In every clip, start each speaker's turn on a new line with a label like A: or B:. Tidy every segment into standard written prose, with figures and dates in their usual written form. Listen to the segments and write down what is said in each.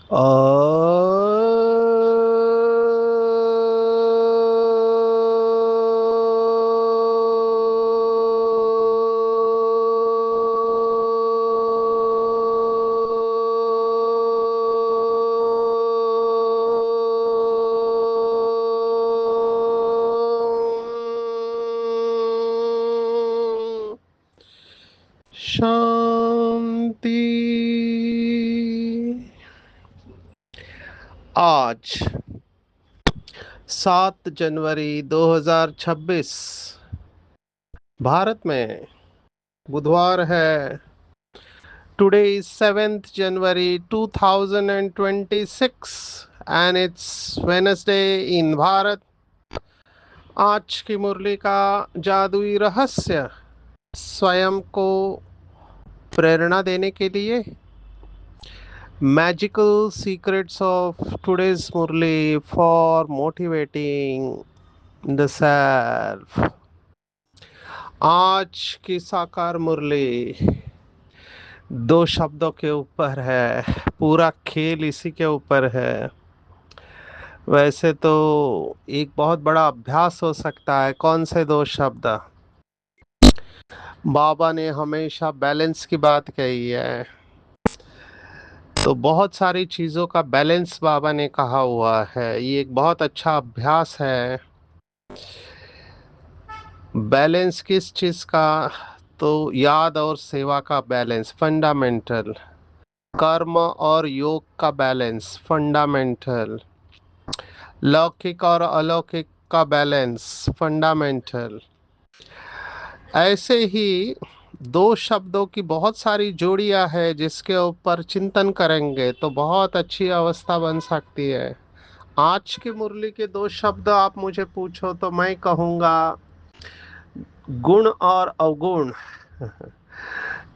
A: अ शांति। आज 7 जनवरी 2026 भारत में बुधवार है। Today is 7 January 2026 and it's Wednesday in Bharat. आज की मुरली का जादुई रहस्य स्वयं को प्रेरणा देने के लिए magical secrets of today's Murli for motivating the self. आज की साकार मुरली दो शब्दों के ऊपर है। पूरा खेल इसी के ऊपर है। वैसे तो एक बहुत बड़ा अभ्यास हो सकता है। कौन से दो शब्द? बाबा ने हमेशा बैलेंस की बात कही है, तो बहुत सारी चीज़ों का बैलेंस बाबा ने कहा हुआ है। ये एक बहुत अच्छा अभ्यास है। बैलेंस किस चीज़ का? तो याद और सेवा का बैलेंस फंडामेंटल, कर्म और योग का बैलेंस फंडामेंटल, लौकिक और अलौकिक का बैलेंस फंडामेंटल। ऐसे ही दो शब्दों की बहुत सारी जोड़ियां है, जिसके ऊपर चिंतन करेंगे तो बहुत अच्छी अवस्था बन सकती है। आज की मुरली के दो शब्द आप मुझे पूछो तो मैं कहूँगा गुण और अवगुण।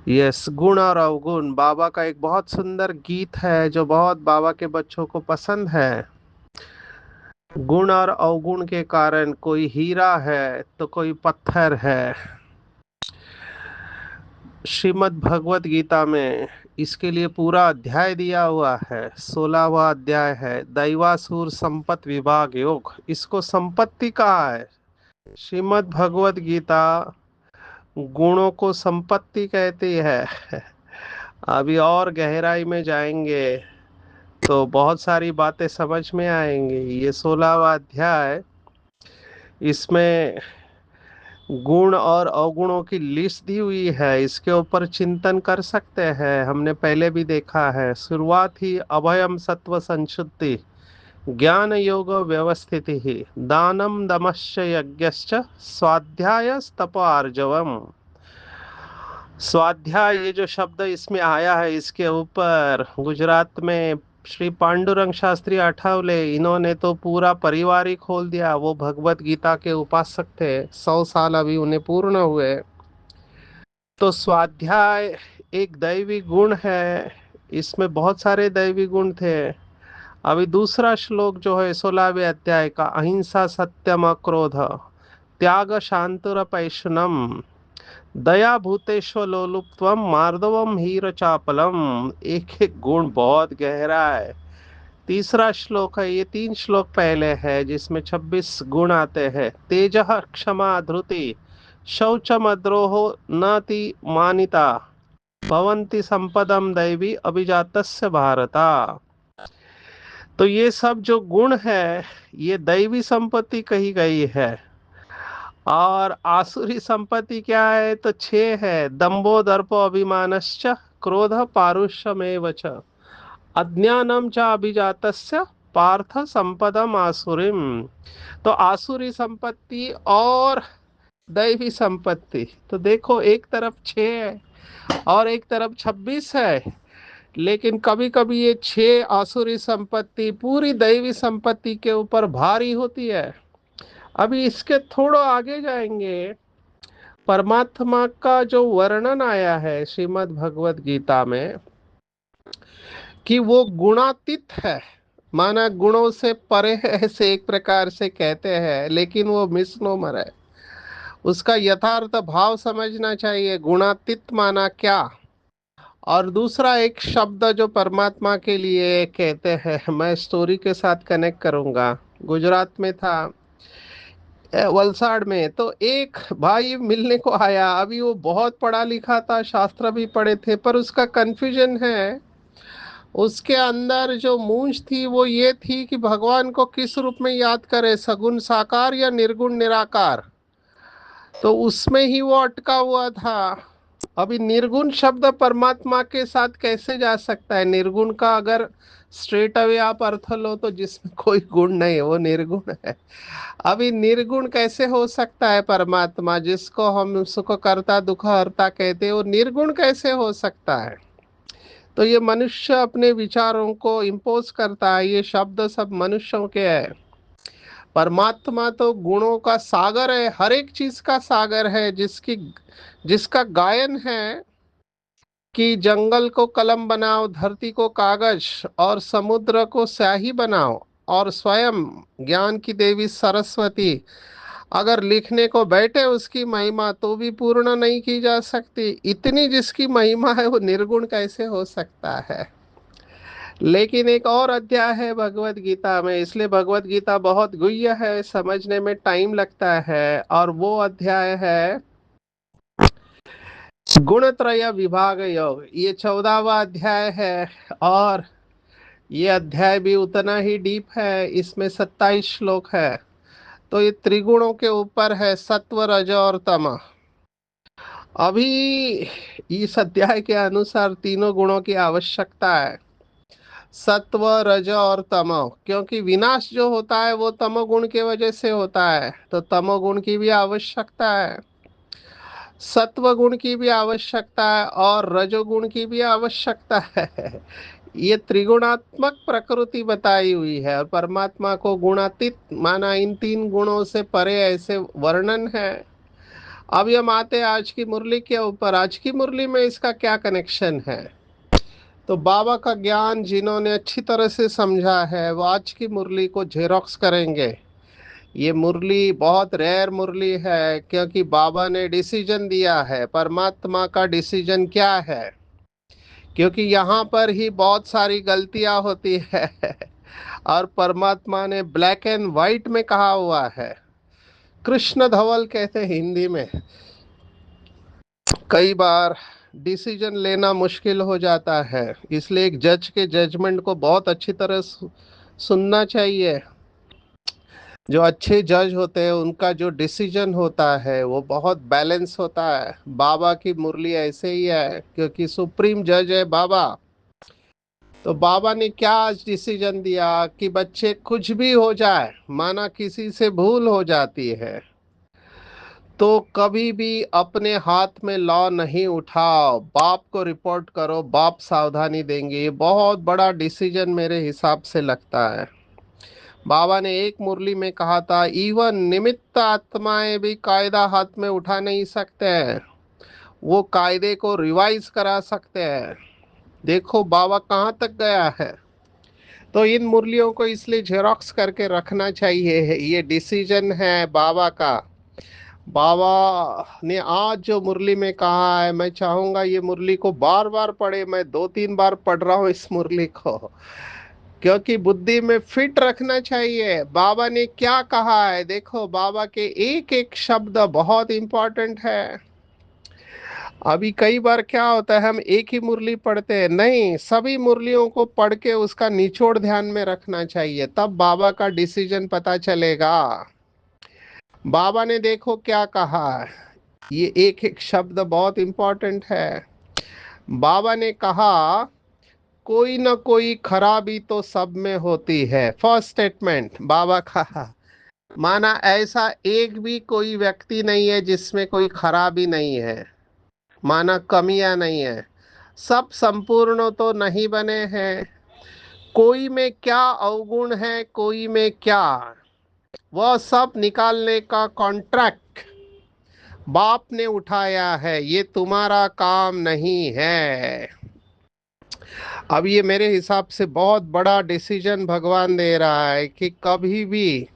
A: यस, गुण और अवगुण बाबा का एक बहुत सुंदर गीत है जो बहुत बाबा के बच्चों को पसंद है। गुण और अवगुण के कारण कोई हीरा है तो कोई पत्थर है। श्रीमद् भगवत गीता में इसके लिए पूरा अध्याय दिया हुआ है। 16वां अध्याय है दैवासुर संपत्ति विभाग योग। इसको संपत्ति कहा है। श्रीमद् भगवत गीता गुणों को संपत्ति कहती है। अभी और गहराई में जाएंगे तो बहुत सारी बातें समझ में आएंगी। ये 16वां अध्याय, इसमें गुण और अवगुणों की लिस्ट दी हुई है। इसके ऊपर चिंतन कर सकते हैं। हमने पहले भी देखा है। शुरुआत ही अभयम सत्व संशुद्धि, ज्ञान योग व्यवस्थिति ही, दानम दमश्च यज्ञश्च, स्वाध्याय तप आर्जवम। स्वाध्याय ये जो शब्द इसमें आया है, इसके ऊपर गुजरात में श्री पांडुरंग शास्त्री आठवले, इन्होंने तो पूरा परिवार ही खोल दिया। वो भगवत गीता के उपासक थे। 100 साल अभी उन्हें पूर्ण हुए। तो स्वाध्याय एक दैवी गुण है। इसमें बहुत सारे दैवी गुण थे। अभी दूसरा श्लोक जो है 16वें अध्याय का, अहिंसा सत्यम अक्रोध त्याग शांतिरपैशुनम दया भूतेश्वर लोलुप्त्वम मार्दवम हीर चापलम। एक एक गुण बहुत गहरा है। तीसरा श्लोक है, ये 3 श्लोक पहले है, जिसमें 26 गुण आते हैं। तेज क्षमा धृति शौचम अद्रोहो नाति मानिता भवन्ति संपदम दैवी अभिजातस्य भारता। तो ये सब जो गुण है, ये दैवी संपत्ति कही गई है। और आसुरी संपत्ति क्या है? तो 6 है। दंभो दर्पो अभिमानश्च क्रोध पारुष्यमेव च अज्ञानम च अभिजातस्य पार्थ संपदम आसुरीम। तो आसुरी संपत्ति और दैवी संपत्ति, तो देखो एक तरफ 6 है और एक तरफ 26 है। लेकिन कभी कभी ये 6 आसुरी संपत्ति पूरी दैवी संपत्ति के ऊपर भारी होती है। अभी इसके थोड़ा आगे जाएंगे। परमात्मा का जो वर्णन आया है श्रीमद् भगवत गीता में, कि वो गुणातीत है, माना गुणों से परे है, ऐसे एक प्रकार से कहते हैं, लेकिन वो मिसनोमर है। उसका यथार्थ भाव समझना चाहिए। गुणातीत माना क्या? और दूसरा एक शब्द जो परमात्मा के लिए कहते हैं, मैं स्टोरी के साथ कनेक्ट करूंगा। गुजरात में था, वलसाड़ में, तो एक भाई मिलने को आया। अभी वो बहुत पढ़ा लिखा था, शास्त्र भी पढ़े थे, पर उसका कंफ्यूजन है। उसके अंदर जो मूंछ थी वो ये थी कि भगवान को किस रूप में याद करे, सगुण साकार या निर्गुण निराकार। तो उसमें ही वो अटका हुआ था। अभी निर्गुण शब्द परमात्मा के साथ कैसे जा सकता है? निर्गुण का अगर स्ट्रेट अवे आप अर्थ लो तो जिसमें कोई गुण नहीं है वो निर्गुण है। अभी निर्गुण कैसे हो सकता है? परमात्मा जिसको हम सुख करता दुख हरता कहते हैं, वो निर्गुण कैसे हो सकता है? तो ये मनुष्य अपने विचारों को इम्पोज करता है, ये शब्द सब मनुष्यों के हैं। परमात्मा तो गुणों का सागर है, हर एक चीज का सागर है, जिसका गायन है कि जंगल को कलम बनाओ, धरती को कागज और समुद्र को स्याही बनाओ, और स्वयं ज्ञान की देवी सरस्वती अगर लिखने को बैठे उसकी महिमा तो भी पूर्ण नहीं की जा सकती। इतनी जिसकी महिमा है वो निर्गुण कैसे हो सकता है? लेकिन एक और अध्याय है भगवत गीता में, इसलिए भगवत गीता बहुत गुह्य है, समझने में टाइम लगता है। और वो अध्याय है गुणत्रय विभाग योग, ये 14वां अध्याय है। और ये अध्याय भी उतना ही डीप है, इसमें 27 श्लोक है। तो ये त्रिगुणों के ऊपर है, सत्व रज और तम। अभी इस अध्याय के अनुसार तीनों गुणों की आवश्यकता है, सत्व रज और तम। क्योंकि विनाश जो होता है वो तमोगुण के वजह से होता है, तो तमोगुण की भी आवश्यकता है, सत्व गुण की भी आवश्यकता है, और रजोगुण की भी आवश्यकता है। ये त्रिगुणात्मक प्रकृति बताई हुई है, और परमात्मा को गुणातीत माना इन तीन गुणों से परे, ऐसे वर्णन है। अब हम आते हैं आज की मुरली के ऊपर। आज की मुरली में इसका क्या कनेक्शन है? तो बाबा का ज्ञान जिन्होंने अच्छी तरह से समझा है वो आज की मुरली को जेरोक्स करेंगे। ये मुरली बहुत रेयर मुरली है, क्योंकि बाबा ने डिसीजन दिया है। परमात्मा का डिसीजन क्या है? क्योंकि यहाँ पर ही बहुत सारी गलतियां होती है। और परमात्मा ने ब्लैक एंड वाइट में कहा हुआ है, कृष्ण धवल कहते हैं हिंदी में। कई बार डिसीजन लेना मुश्किल हो जाता है, इसलिए एक जज के जजमेंट को बहुत अच्छी तरह सुनना चाहिए। जो अच्छे जज होते हैं उनका जो डिसीजन होता है वो बहुत बैलेंस होता है। बाबा की मुरली ऐसे ही है, क्योंकि सुप्रीम जज है बाबा। तो बाबा ने क्या आज डिसीजन दिया कि बच्चे कुछ भी हो जाए, माना किसी से भूल हो जाती है, तो कभी भी अपने हाथ में लॉ नहीं उठाओ, बाप को रिपोर्ट करो, बाप सावधानी देंगे। ये बहुत बड़ा डिसीजन मेरे हिसाब से लगता है। बाबा ने एक मुरली में कहा था, इवन निमित्त आत्माएं भी कायदा हाथ में उठा नहीं सकते हैं, वो कायदे को रिवाइज करा सकते हैं। देखो बाबा कहाँ तक गया है। तो इन मुरलियों को इसलिए जेरोक्स करके रखना चाहिए, ये डिसीजन है बाबा का। बाबा ने आज जो मुरली में कहा है, मैं चाहूंगा ये मुरली को बार बार पढ़े। मैं 2-3 बार पढ़ रहा हूँ इस मुरली को, क्योंकि बुद्धि में फिट रखना चाहिए। बाबा ने क्या कहा है देखो, बाबा के एक एक शब्द बहुत इंपॉर्टेंट है। अभी कई बार क्या होता है, हम एक ही मुरली पढ़ते हैं, नहीं, सभी मुरलियों को पढ़ के उसका निचोड़ ध्यान में रखना चाहिए, तब बाबा का डिसीजन पता चलेगा। बाबा ने देखो क्या कहा है, ये एक एक शब्द बहुत इंपॉर्टेंट है। बाबा ने कहा, कोई ना कोई खराबी तो सब में होती है। फर्स्ट स्टेटमेंट बाबा का, माना ऐसा एक भी कोई व्यक्ति नहीं है जिसमें कोई खराबी नहीं है, माना कमियां नहीं है। सब संपूर्ण तो नहीं बने हैं, कोई में क्या अवगुण है, कोई में क्या, वह सब निकालने का कॉन्ट्रैक्ट बाप ने उठाया है, ये तुम्हारा काम नहीं है। अब ये मेरे हिसाब से बहुत बड़ा डिसीजन भगवान दे रहा है कि कभी भी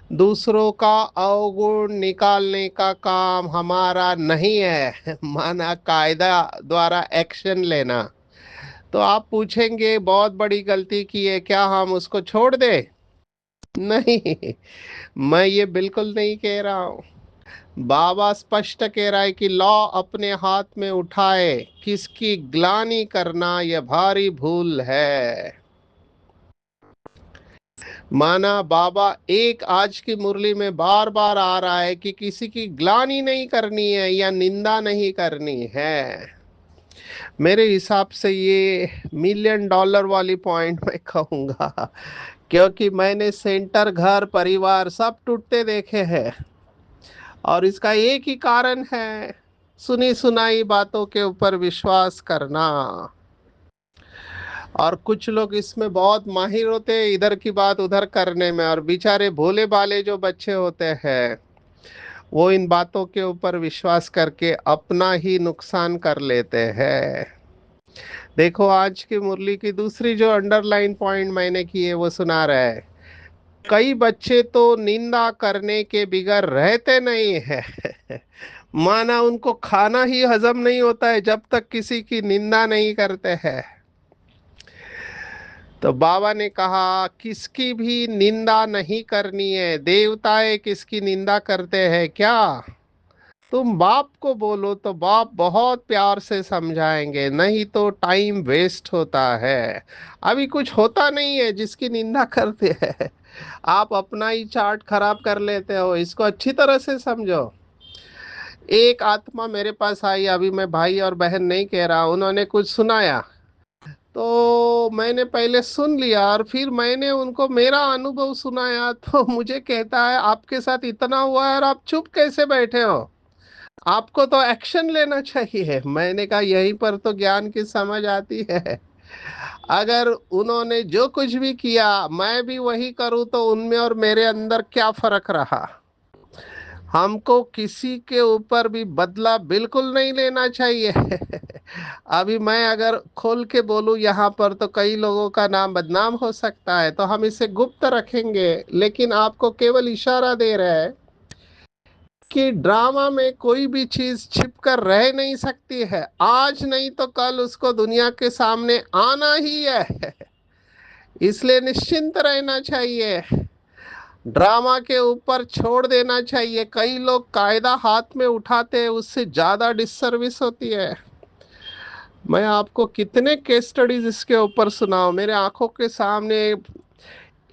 A: दूसरों का अवगुण निकालने का काम हमारा नहीं है, माना कायदा द्वारा एक्शन लेना। तो आप पूछेंगे बहुत बड़ी गलती की है, क्या हम उसको छोड़ दें? नहीं, मैं ये बिल्कुल नहीं कह रहा हूँ। बाबा स्पष्ट कह रहा है कि लॉ अपने हाथ में उठाए किसकी ग्लानि करना यह भारी भूल है। माना बाबा एक आज की मुरली में बार बार आ रहा है कि किसी की ग्लानि नहीं करनी है या निंदा नहीं करनी है। मेरे हिसाब से ये मिलियन डॉलर वाली पॉइंट मैं कहूंगा, क्योंकि मैंने सेंटर, घर, परिवार सब टूटते देखे हैं। और इसका एक ही कारण है, सुनी सुनाई बातों के ऊपर विश्वास करना। और कुछ लोग इसमें बहुत माहिर होते हैं, इधर की बात उधर करने में, और बेचारे भोले भाले जो बच्चे होते हैं वो इन बातों के ऊपर विश्वास करके अपना ही नुकसान कर लेते हैं। देखो, आज की मुरली की दूसरी जो अंडरलाइन पॉइंट मैंने की है वो सुना रहा है, कई बच्चे तो निंदा करने के बिगर रहते नहीं है। माना उनको खाना ही हजम नहीं होता है जब तक किसी की निंदा नहीं करते हैं। तो बाबा ने कहा किसकी भी निंदा नहीं करनी है। देवताएं किसकी निंदा करते हैं क्या? तुम बाप को बोलो तो बाप बहुत प्यार से समझाएंगे, नहीं तो टाइम वेस्ट होता है। अभी कुछ होता नहीं है जिसकी निंदा करते हैं। आप अपना ही चार्ट खराब कर लेते हो, इसको अच्छी तरह से समझो। एक आत्मा मेरे पास आई, अभी मैं भाई और बहन नहीं कह रहा, उन्होंने कुछ सुनाया तो मैंने पहले सुन लिया और फिर मैंने उनको मेरा अनुभव सुनाया, तो मुझे कहता है आपके साथ इतना हुआ है और आप चुप कैसे बैठे हो, आपको तो एक्शन लेना चाहिए। मैंने कहा यहीं पर तो ज्ञान की समझ आती है। अगर उन्होंने जो कुछ भी किया मैं भी वही करूं तो उनमें और मेरे अंदर क्या फर्क रहा? हमको किसी के ऊपर भी बदला बिल्कुल नहीं लेना चाहिए। अभी मैं अगर खोल के बोलूं यहाँ पर तो कई लोगों का नाम बदनाम हो सकता है, तो हम इसे गुप्त रखेंगे। लेकिन आपको केवल इशारा दे रहे हैं कि ड्रामा में कोई भी चीज छिप कर रह नहीं सकती है, आज नहीं तो कल उसको दुनिया के सामने आना ही है। इसलिए निश्चिंत रहना चाहिए, ड्रामा के ऊपर छोड़ देना चाहिए। कई लोग कायदा हाथ में उठाते हैं, उससे ज्यादा डिससर्विस होती है। मैं आपको कितने केस स्टडीज इसके ऊपर सुनाऊं, मेरे आंखों के सामने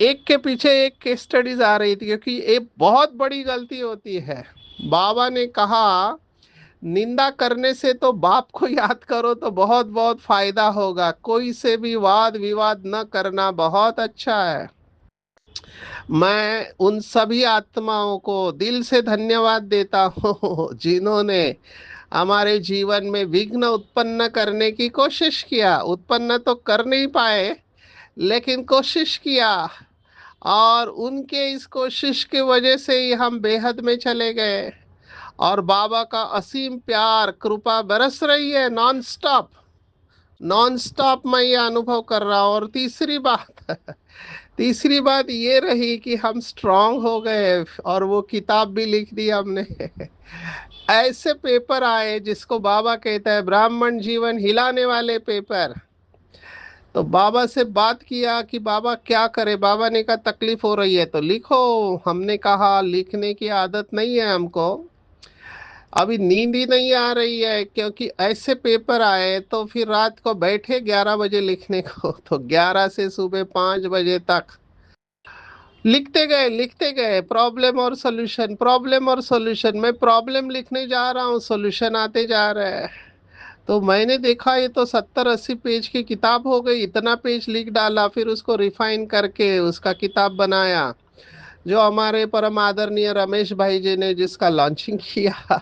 A: एक के पीछे एक केस स्टडीज आ रही थी, क्योंकि ये बहुत बड़ी गलती होती है। बाबा ने कहा निंदा करने से तो बाप को याद करो तो बहुत बहुत फायदा होगा, कोई से भी वाद विवाद न करना बहुत अच्छा है। मैं उन सभी आत्माओं को दिल से धन्यवाद देता हूँ जिन्होंने हमारे जीवन में विघ्न उत्पन्न करने की कोशिश किया। उत्पन्न तो कर नहीं पाए, लेकिन कोशिश किया, और उनके इस कोशिश की वजह से ही हम बेहद में चले गए। और बाबा का असीम प्यार कृपा बरस रही है नॉन स्टॉप। नॉन स्टॉप मैं ये अनुभव कर रहा हूँ। और तीसरी बात ये रही कि हम स्ट्रांग हो गए और वो किताब भी लिख दी हमने। ऐसे पेपर आए जिसको बाबा कहता है ब्राह्मण जीवन हिलाने वाले पेपर। तो बाबा से बात किया कि बाबा क्या करे, बाबा ने कहा तकलीफ हो रही है तो लिखो। हमने कहा लिखने की आदत नहीं है हमको, अभी नींद ही नहीं आ रही है, क्योंकि ऐसे पेपर आए तो फिर रात को बैठे 11 बजे लिखने को, तो 11 से सुबह 5 बजे तक लिखते गए प्रॉब्लम और सॉल्यूशन, प्रॉब्लम और सॉल्यूशन। मैं प्रॉब्लम लिखने जा रहा हूँ, सॉल्यूशन आते जा रहे हैं। तो मैंने देखा ये तो 70-80 पेज की किताब हो गई, इतना पेज लिख डाला, फिर उसको रिफाइन करके उसका किताब बनाया, जो हमारे परम आदरणीय रमेश भाई जी ने जिसका लॉन्चिंग किया।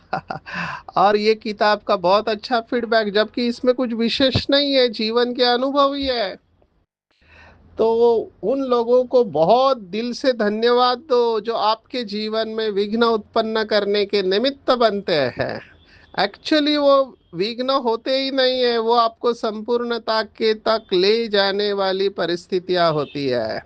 A: और ये किताब का बहुत अच्छा फीडबैक, जबकि इसमें कुछ विशेष नहीं है, जीवन के अनुभव ही है। तो उन लोगों को बहुत दिल से धन्यवाद दो जो आपके जीवन में विघ्न उत्पन्न करने के निमित्त बनते हैं। एक्चुअली वो विघ्न होते ही नहीं है, वो आपको संपूर्णता के तक ले जाने वाली परिस्थितियां होती है।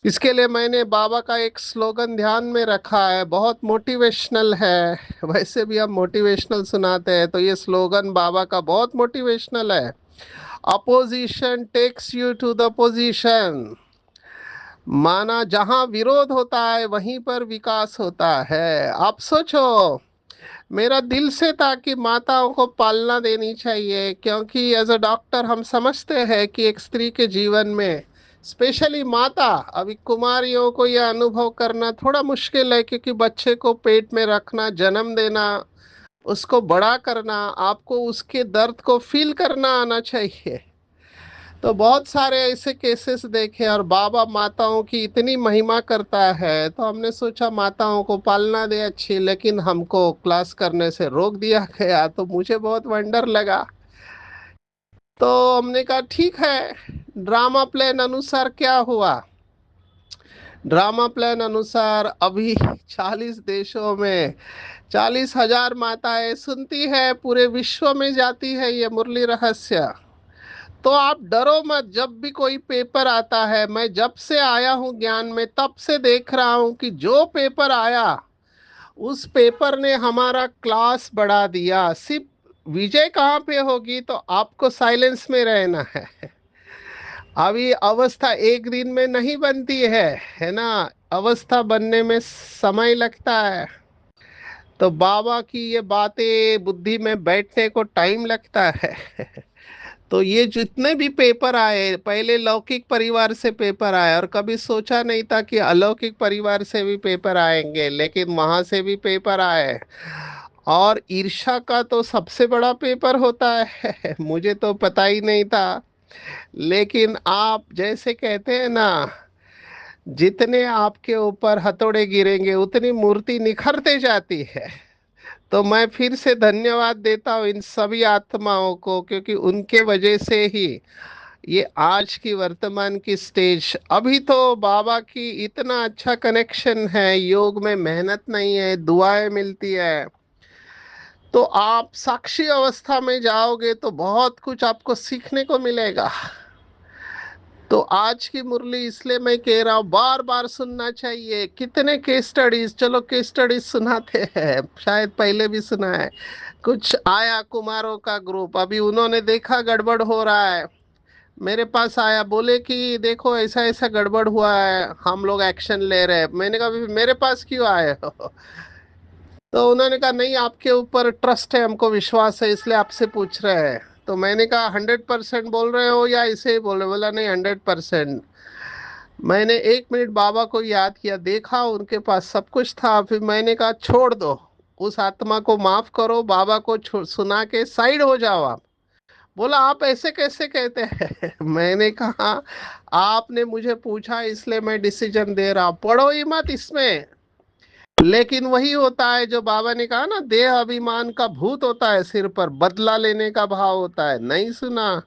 A: इसके लिए मैंने बाबा का एक स्लोगन ध्यान में रखा है, बहुत मोटिवेशनल है। वैसे भी हम मोटिवेशनल सुनाते हैं, तो ये स्लोगन बाबा का बहुत मोटिवेशनल है। Opposition takes you to the position. माना जहां विरोध होता है वहीं पर विकास होता है। आप सोचो, मेरा दिल से था कि माताओं को पालना देनी चाहिए, क्योंकि एज अ डॉक्टर हम समझते हैं कि एक स्त्री के जीवन में, स्पेशली माता, अभी कुमारियों को यह अनुभव करना थोड़ा मुश्किल है, क्योंकि बच्चे को पेट में रखना, जन्म देना, उसको बड़ा करना, आपको उसके दर्द को फील करना आना चाहिए। तो बहुत सारे ऐसे केसेस देखे, और बाबा माताओं की इतनी महिमा करता है, तो हमने सोचा माताओं को पालना दे अच्छी, लेकिन हमको क्लास करने से रोक दिया गया। तो मुझे बहुत वंडर लगा। तो हमने कहा ठीक है, ड्रामा प्लान अनुसार क्या हुआ। ड्रामा प्लान अनुसार अभी 40 देशों में 40,000 माताएं सुनती है, पूरे विश्व में जाती है ये मुरली रहस्य। तो आप डरो मत, जब भी कोई पेपर आता है, मैं जब से आया हूँ ज्ञान में तब से देख रहा हूँ कि जो पेपर आया, उस पेपर ने हमारा क्लास बढ़ा दिया। सिर्फ विजय कहाँ पे होगी, तो आपको साइलेंस में रहना है। अभी अवस्था एक दिन में नहीं बनती है ना। अवस्था बनने में समय लगता है। तो बाबा की ये बातें बुद्धि में बैठने को टाइम लगता है। तो ये जितने भी पेपर आए, पहले लौकिक परिवार से पेपर आए, और कभी सोचा नहीं था कि अलौकिक परिवार से भी पेपर आएंगे, लेकिन वहां से भी पेपर आए। और ईर्ष्या का तो सबसे बड़ा पेपर होता है। मुझे तो पता ही नहीं था। लेकिन आप जैसे कहते हैं ना, जितने आपके ऊपर हथौड़े गिरेंगे उतनी मूर्ति निखरते जाती है। तो मैं फिर से धन्यवाद देता हूँ इन सभी आत्माओं को, क्योंकि उनके वजह से ही ये आज की वर्तमान की स्टेज। अभी तो बाबा की इतना अच्छा कनेक्शन है, योग में मेहनत नहीं है, दुआएं मिलती है। तो आप साक्षी अवस्था में जाओगे तो बहुत कुछ आपको सीखने को मिलेगा। तो आज की मुरली इसलिए मैं कह रहा हूँ, बार बार सुनना चाहिए। कितने केस स्टडीज, चलो केस स्टडीज सुनाते हैं, शायद पहले भी सुना है। कुछ आया कुमारों का ग्रुप, अभी उन्होंने देखा गड़बड़ हो रहा है, मेरे पास आया, बोले कि देखो ऐसा ऐसा गड़बड़ हुआ है, हम लोग एक्शन ले रहे हैं। मैंने कहा "भी मेरे पास क्यों आए हो"। तो उन्होंने कहा नहीं, आपके ऊपर ट्रस्ट है, हमको विश्वास है, इसलिए आपसे पूछ रहे हैं। तो मैंने कहा 100% बोल रहे हो या ऐसे ही बोल रहे हो? बोला नहीं, 100%। मैंने 1 मिनट बाबा को याद किया, देखा उनके पास सब कुछ था। फिर मैंने कहा छोड़ दो, उस आत्मा को माफ करो, बाबा को सुना के साइड हो जाओ आप। बोला आप ऐसे कैसे कहते हैं? मैंने कहा आपने मुझे पूछा इसलिए मैं डिसीजन दे रहा हूं, पढ़ो ही मत इसमें। लेकिन वही होता है जो बाबा ने कहा ना, देह अभिमान का भूत होता है सिर पर, बदला लेने का भाव होता है, नहीं सुना।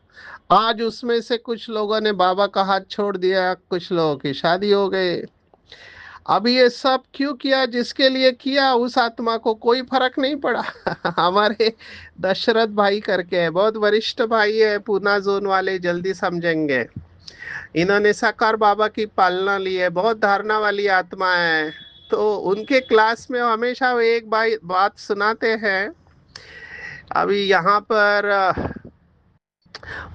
A: आज उसमें से कुछ लोगों ने बाबा का हाथ छोड़ दिया, कुछ लोगों की शादी हो गई। अब ये सब क्यों किया? जिसके लिए किया उस आत्मा को कोई फर्क नहीं पड़ा। हमारे दशरथ भाई करके है, बहुत वरिष्ठ भाई है, पूना जोन वाले, जल्दी समझेंगे। इन्होंने साकार बाबा की पालना ली है, बहुत धारणा वाली आत्मा है। तो उनके क्लास में हमेशा वो एक बात सुनाते हैं। अभी यहाँ पर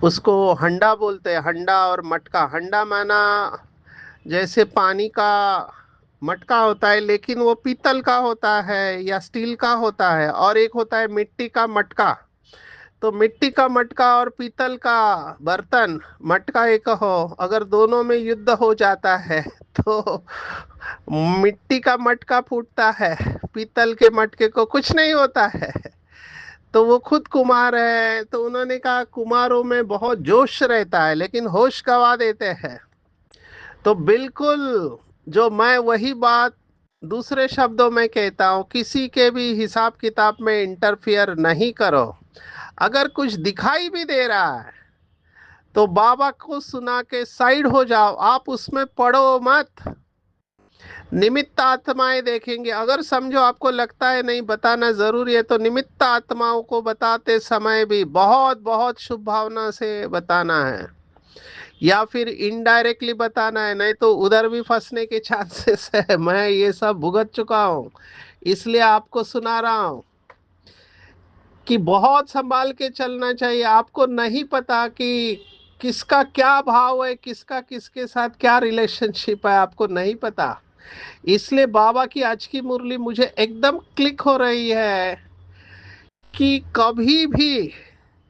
A: उसको हंडा बोलते हैं, हंडा और मटका। हंडा माना जैसे पानी का मटका होता है, लेकिन वो पीतल का होता है या स्टील का होता है, और एक होता है मिट्टी का मटका। तो मिट्टी का मटका और पीतल का बर्तन, मटका एक हो, अगर दोनों में युद्ध हो जाता है तो मिट्टी का मटका फूटता है, पीतल के मटके को कुछ नहीं होता है। तो वो खुद कुमार है, तो उन्होंने कहा कुमारों में बहुत जोश रहता है लेकिन होश गवा देते हैं। तो बिल्कुल, जो मैं वही बात दूसरे शब्दों में कहता हूँ, किसी के भी हिसाब किताब में इंटरफियर नहीं करो। अगर कुछ दिखाई भी दे रहा है तो बाबा को सुना के साइड हो जाओ, आप उसमें पढ़ो मत। निमित्त आत्माएं देखेंगे, अगर समझो आपको लगता है नहीं बताना जरूरी है, तो निमित्त आत्माओं को बताते समय भी बहुत बहुत शुभ भावना से बताना है। या फिर इनडायरेक्टली बताना है, नहीं तो उधर भी फंसने के चांसेस है। मैं ये सब भुगत चुका हूँ, इसलिए आपको सुना रहा हूँ कि बहुत संभाल के चलना चाहिए। आपको नहीं पता कि किसका क्या भाव है, किसका किसके साथ क्या रिलेशनशिप है, आपको नहीं पता। इसलिए बाबा की आज की मुरली मुझे एकदम क्लिक हो रही है कि कभी भी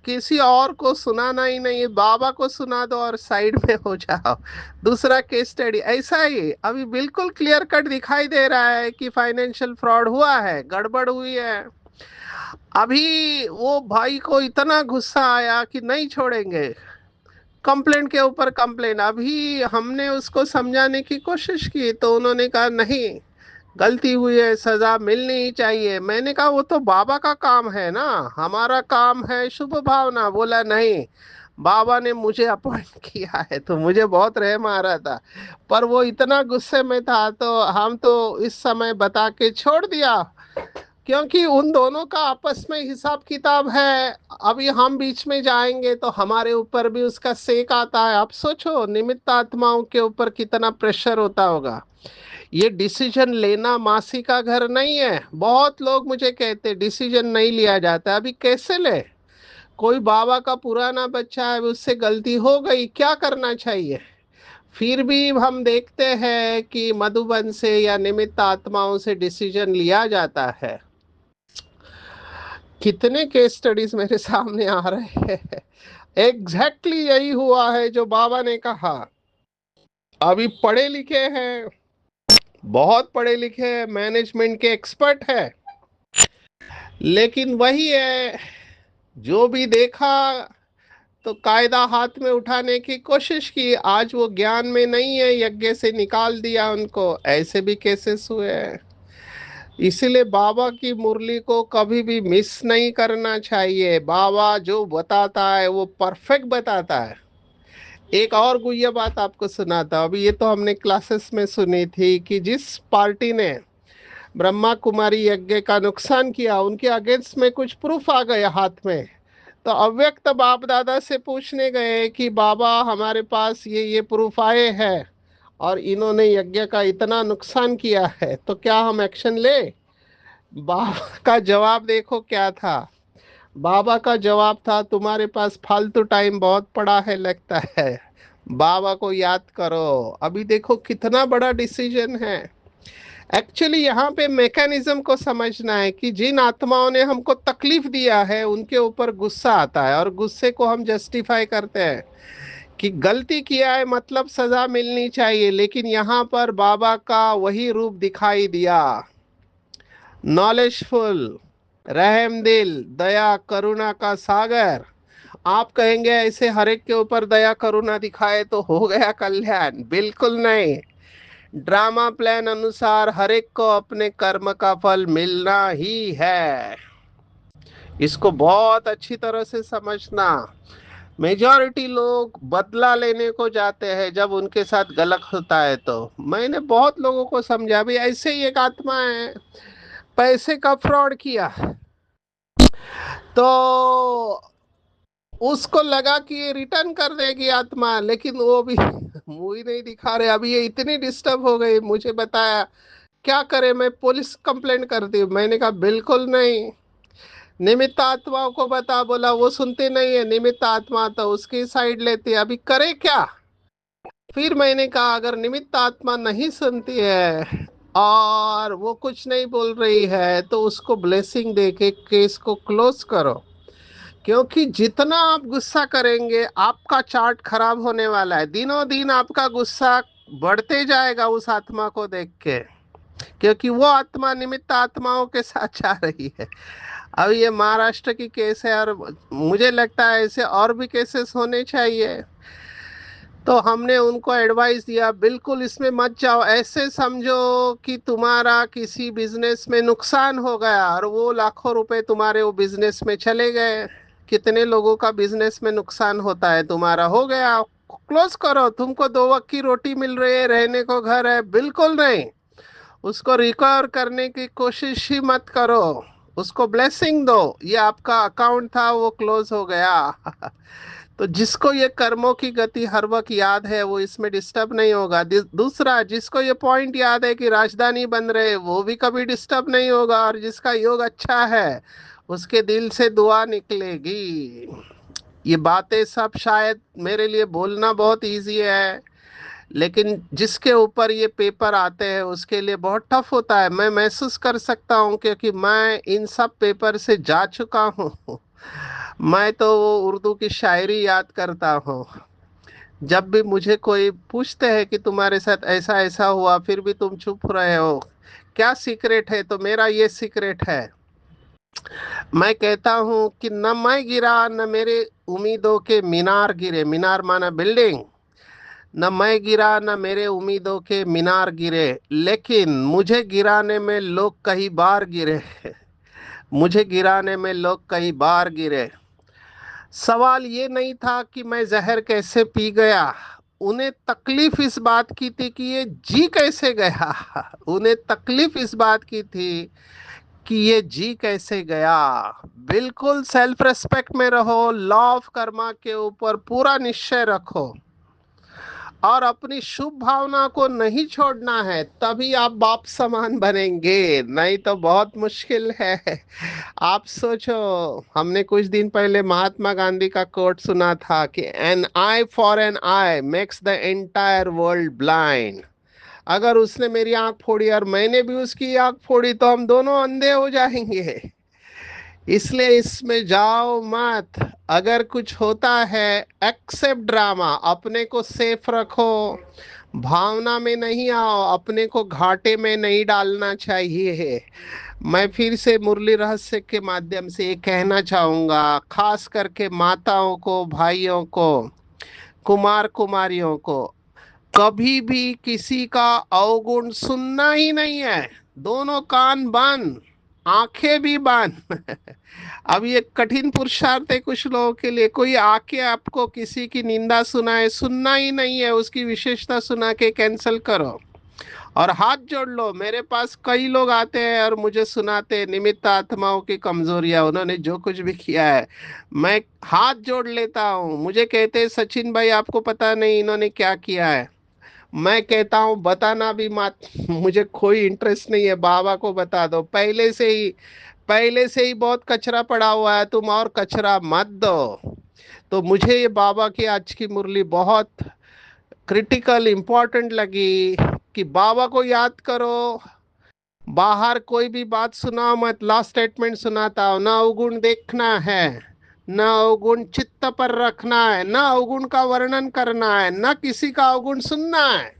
A: किसी और को सुनाना ही नहीं है, बाबा को सुना दो और साइड में हो जाओ। दूसरा केस स्टडी ऐसा ही अभी बिल्कुल क्लियर कट दिखाई दे रहा है कि फाइनेंशियल फ्रॉड हुआ है, गड़बड़ हुई है। अभी वो भाई को इतना गुस्सा आया कि नहीं छोड़ेंगे, कंप्लेंट के ऊपर कंप्लेंट। अभी हमने उसको समझाने की कोशिश की तो उन्होंने कहा नहीं, गलती हुई है, सजा मिलनी ही चाहिए। मैंने कहा वो तो बाबा का काम है ना, हमारा काम है शुभ भावना। बोला नहीं, बाबा ने मुझे अपॉइंट किया है। तो मुझे बहुत रहम आ रहा था, पर वो इतना गुस्से में था तो हम तो इस समय बता के छोड़ दिया, क्योंकि उन दोनों का आपस में हिसाब किताब है। अभी हम बीच में जाएंगे तो हमारे ऊपर भी उसका सेक आता है। आप सोचो निमित्त आत्माओं के ऊपर कितना प्रेशर होता होगा। ये डिसीजन लेना मासी का घर नहीं है। बहुत लोग मुझे कहते डिसीजन नहीं लिया जाता, अभी कैसे ले? कोई बाबा का पुराना बच्चा है, उससे गलती हो गई, क्या करना चाहिए? फिर भी हम देखते हैं कि मधुबन से या निमित्त आत्माओं से डिसीजन लिया जाता है। कितने केस स्टडीज मेरे सामने आ रहे हैं। एग्जैक्टली यही हुआ है जो बाबा ने कहा। अभी पढ़े लिखे हैं, बहुत पढ़े लिखे हैं, मैनेजमेंट के एक्सपर्ट है, लेकिन वही है, जो भी देखा तो कायदा हाथ में उठाने की कोशिश की। आज वो ज्ञान में नहीं है, यज्ञ से निकाल दिया उनको। ऐसे भी केसेस हुए हैं। इसीलिए बाबा की मुरली को कभी भी मिस नहीं करना चाहिए। बाबा जो बताता है वो परफेक्ट बताता है। एक और गुह्य बात आपको सुनाता हूं। अभी ये तो हमने क्लासेस में सुनी थी कि जिस पार्टी ने ब्रह्मा कुमारी यज्ञ का नुकसान किया, उनके अगेंस्ट में कुछ प्रूफ आ गए हाथ में। तो अव्यक्त बाप दादा से पूछने गए कि बाबा हमारे पास ये प्रूफ आए हैं और इन्होंने यज्ञ का इतना नुकसान किया है, तो क्या हम एक्शन ले? बाबा का जवाब देखो क्या था। बाबा का जवाब था, तुम्हारे पास फालतू टाइम बहुत पड़ा है लगता है, बाबा को याद करो। अभी देखो कितना बड़ा डिसीजन है। एक्चुअली यहाँ पे मैकेनिज्म को समझना है कि जिन आत्माओं ने हमको तकलीफ दिया है उनके ऊपर गुस्सा आता है, और गुस्से को हम जस्टिफाई करते हैं कि गलती किया है मतलब सजा मिलनी चाहिए। लेकिन यहाँ पर बाबा का वही रूप दिखाई दिया, नॉलेजफुल, रहम दिल, दया करुणा का सागर। आप कहेंगे ऐसे हर एक के ऊपर दया करुणा दिखाए तो हो गया कल्याण? बिल्कुल नहीं। ड्रामा प्लान अनुसार हर एक को अपने कर्म का फल मिलना ही है। इसको बहुत अच्छी तरह से समझना। मेजॉरिटी लोग बदला लेने को जाते हैं जब उनके साथ गलत होता है। तो मैंने बहुत लोगों को समझा भी, ऐसे ही एक आत्मा है, पैसे का फ्रॉड किया, तो उसको लगा कि ये रिटर्न कर देगी आत्मा, लेकिन वो भी मुंह ही नहीं दिखा रहे। अभी ये इतनी डिस्टर्ब हो गई, मुझे बताया क्या करे, मैं पुलिस कंप्लेंट कर दी। मैंने कहा बिल्कुल नहीं, निमित्त आत्माओं को बता। बोला वो सुनते नहीं है, निमित्त आत्मा तो उसकी साइड लेती है, अभी करे क्या? फिर मैंने कहा अगर निमित्त आत्मा नहीं सुनती है और वो कुछ नहीं बोल रही है तो उसको ब्लेसिंग दे के केस को क्लोज करो। क्योंकि जितना आप गुस्सा करेंगे आपका चार्ट खराब होने वाला है। दिनों दिन आपका गुस्सा बढ़ते जाएगा उस आत्मा को देख के, क्योंकि वो आत्मा निमित्त आत्माओं के साथ जा रही है। अब ये महाराष्ट्र की केस है, और मुझे लगता है ऐसे और भी केसेस होने चाहिए। तो हमने उनको एडवाइस दिया बिल्कुल इसमें मत जाओ। ऐसे समझो कि तुम्हारा किसी बिजनेस में नुकसान हो गया और वो लाखों रुपए तुम्हारे वो बिजनेस में चले गए। कितने लोगों का बिजनेस में नुकसान होता है, तुम्हारा हो गया, क्लोज करो। तुमको दो वक्त की रोटी मिल रही है, रहने को घर है, बिल्कुल नहीं। उसको रिकवर करने की कोशिश ही मत करो, उसको ब्लेसिंग दो। ये आपका अकाउंट था, वो क्लोज हो गया। तो जिसको ये कर्मों की गति हर वक्त याद है वो इसमें डिस्टर्ब नहीं होगा। दूसरा, जिसको ये पॉइंट याद है कि राजधानी बन रहे, वो भी कभी डिस्टर्ब नहीं होगा। और जिसका योग अच्छा है उसके दिल से दुआ निकलेगी। ये बातें सब शायद मेरे लिए बोलना बहुत इजी है, लेकिन जिसके ऊपर ये पेपर आते हैं उसके लिए बहुत टफ होता है। मैं महसूस कर सकता हूँ क्योंकि मैं इन सब पेपर से जा चुका हूँ। मैं तो वो उर्दू की शायरी याद करता हूँ। जब भी मुझे कोई पूछते हैं कि तुम्हारे साथ ऐसा ऐसा हुआ फिर भी तुम चुप रहे हो, क्या सीक्रेट है, तो मेरा ये सीक्रेट है। मैं कहता हूँ कि न मैं गिरा न मेरे उम्मीदों के मीनार गिरे। मीनार माना बिल्डिंग। न मैं गिरा न मेरे उम्मीदों के मीनार गिरे, लेकिन मुझे गिराने में लोग कई बार गिरे। मुझे गिराने में लोग कई बार गिरे। सवाल ये नहीं था कि मैं जहर कैसे पी गया, उन्हें तकलीफ इस बात की थी कि ये जी कैसे गया। उन्हें तकलीफ इस बात की थी कि ये जी कैसे गया। बिल्कुल सेल्फ रेस्पेक्ट में रहो, लॉ ऑफ कर्मा के ऊपर पूरा निश्चय रखो और अपनी शुभ भावना को नहीं छोड़ना है, तभी आप बाप समान बनेंगे, नहीं तो बहुत मुश्किल है। आप सोचो, हमने कुछ दिन पहले महात्मा गांधी का कोट सुना था कि an eye for an eye makes the entire world blind. अगर उसने मेरी आंख फोड़ी और मैंने भी उसकी आंख फोड़ी तो हम दोनों अंधे हो जाएंगे। इसलिए इसमें जाओ मत। अगर कुछ होता है, एक्सेप्ट ड्रामा, अपने को सेफ रखो, भावना में नहीं आओ, अपने को घाटे में नहीं डालना चाहिए। मैं फिर से मुरली रहस्य के माध्यम से ये कहना चाहूंगा, खास करके माताओं को, भाइयों को, कुमार कुमारियों को, कभी भी किसी का अवगुण सुनना ही नहीं है। दोनों कान बंद, आंखें भी बंद। अब ये कठिन पुरुषार्थ है कुछ लोगों के लिए। कोई आके आपको किसी की निंदा सुनाए, सुनना ही नहीं है, उसकी विशेषता सुना के कैंसिल करो और हाथ जोड़ लो। मेरे पास कई लोग आते हैं और मुझे सुनाते हैं निमित्त आत्माओं की कमजोरियां, उन्होंने जो कुछ भी किया है। मैं हाथ जोड़ लेता हूँ। मुझे कहते हैं सचिन भाई आपको पता नहीं इन्होंने क्या किया है। मैं कहता हूँ बताना भी मत। मुझे कोई इंटरेस्ट नहीं है, बाबा को बता दो। पहले से ही बहुत कचरा पड़ा हुआ है, तुम और कचरा मत दो। तो मुझे ये बाबा की आज की मुरली बहुत क्रिटिकल इंपॉर्टेंट लगी कि बाबा को याद करो। बाहर कोई भी बात सुनाओ मत। लास्ट स्टेटमेंट सुनाता हूँ, ना अवगुण देखना है, न अवगुण चित्त पर रखना है, न अवगुण का वर्णन करना है, न किसी का अवगुण सुनना है।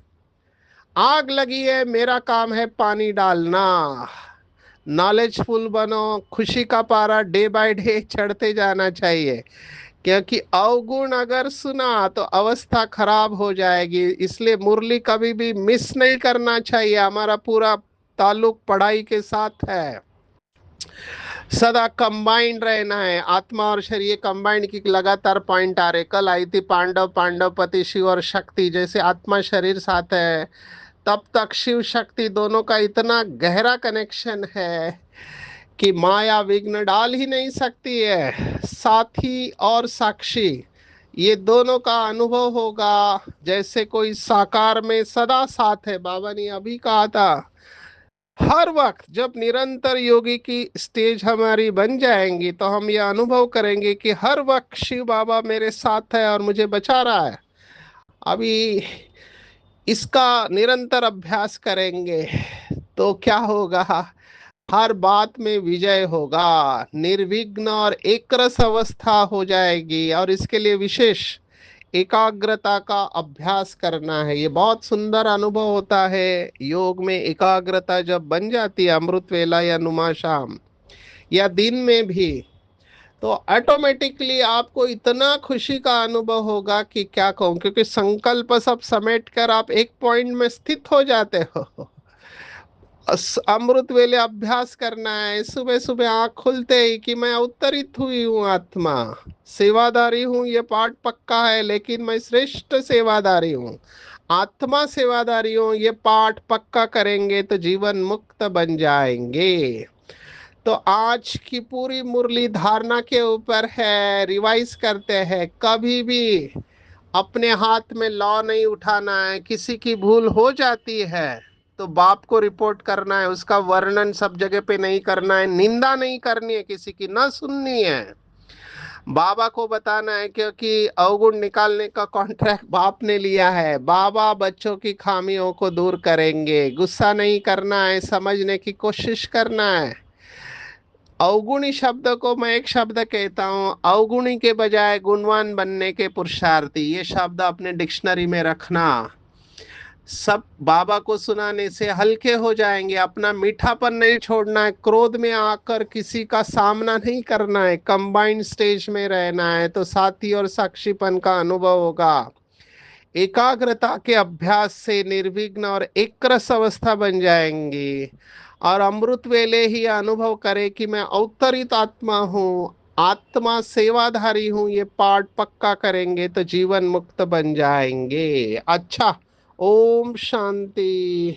A: आग लगी है, मेरा काम है पानी डालना। नॉलेजफुल बनो, खुशी का पारा डे बाय डे चढ़ते जाना चाहिए। क्योंकि अवगुण अगर सुना तो अवस्था खराब हो जाएगी। इसलिए मुरली कभी भी मिस नहीं करना चाहिए। हमारा पूरा ताल्लुक पढ़ाई के साथ है। सदा कंबाइंड रहना है, आत्मा और शरीर कंबाइंड की लगातार पॉइंट आ रहे। कल आई थी पांडव, पांडवपति, शिव और शक्ति, जैसे आत्मा शरीर साथ है तब तक शिव शक्ति दोनों का इतना गहरा कनेक्शन है कि माया विघ्न डाल ही नहीं सकती है। साथी और साक्षी, ये दोनों का अनुभव होगा जैसे कोई साकार में सदा साथ है। बाबा ने अभी कहा था, हर वक्त जब निरंतर योगी की स्टेज हमारी बन जाएंगी तो हम ये अनुभव करेंगे कि हर वक्त शिव बाबा मेरे साथ है और मुझे बचा रहा है। अभी इसका निरंतर अभ्यास करेंगे तो क्या होगा, हर बात में विजय होगा, निर्विघ्न और एकरस अवस्था हो जाएगी। और इसके लिए विशेष एकाग्रता का अभ्यास करना है। ये बहुत सुंदर अनुभव होता है। योग में एकाग्रता जब बन जाती है, अमृत वेला या नुमा शाम या दिन में भी, तो ऑटोमेटिकली आपको इतना खुशी का अनुभव होगा कि क्या कहूँ। क्योंकि संकल्प सब समेट कर आप एक पॉइंट में स्थित हो जाते हो। अमृत वेले अभ्यास करना है, सुबह सुबह आँख खुलते ही कि मैं अवतरित हुई हूँ आत्मा, सेवादारी हूँ, ये पाठ पक्का है, लेकिन मैं श्रेष्ठ सेवादारी हूँ, आत्मा सेवादारी हूँ। ये पाठ पक्का करेंगे तो जीवन मुक्त बन जाएंगे। तो आज की पूरी मुरली धारणा के ऊपर है। रिवाइज करते हैं, कभी भी अपने हाथ में लॉ नहीं उठाना है। किसी की भूल हो जाती है तो बाप को रिपोर्ट करना है, उसका वर्णन सब जगह पे नहीं करना है, निंदा नहीं करनी है, किसी की ना सुननी है। बाबा को बताना है, क्योंकि अवगुण निकालने का कॉन्ट्रैक्ट बाप ने लिया है। बाबा बच्चों की खामियों को दूर करेंगे। गुस्सा नहीं करना है, समझने की कोशिश करना है। अवगुणी शब्द को मैं एक शब्द कहता हूँ, अवगुणी के बजाय गुणवान बनने के पुरुषार्थी, ये शब्द अपने डिक्शनरी में रखना। सब बाबा को सुनाने से हल्के हो जाएंगे। अपना मीठापन नहीं छोड़ना है, क्रोध में आकर किसी का सामना नहीं करना है, कंबाइंड स्टेज में रहना है, तो साथी और साक्षीपन का अनुभव होगा। एकाग्रता के अभ्यास से निर्विघ्न और एक रस अवस्था बन जाएंगी। और अमृत वेले ही अनुभव करे कि मैं अवतरित आत्मा हूँ, आत्मा सेवाधारी हूँ, ये पाठ पक्का करेंगे तो जीवन मुक्त बन जाएंगे। अच्छा, ओम शांति।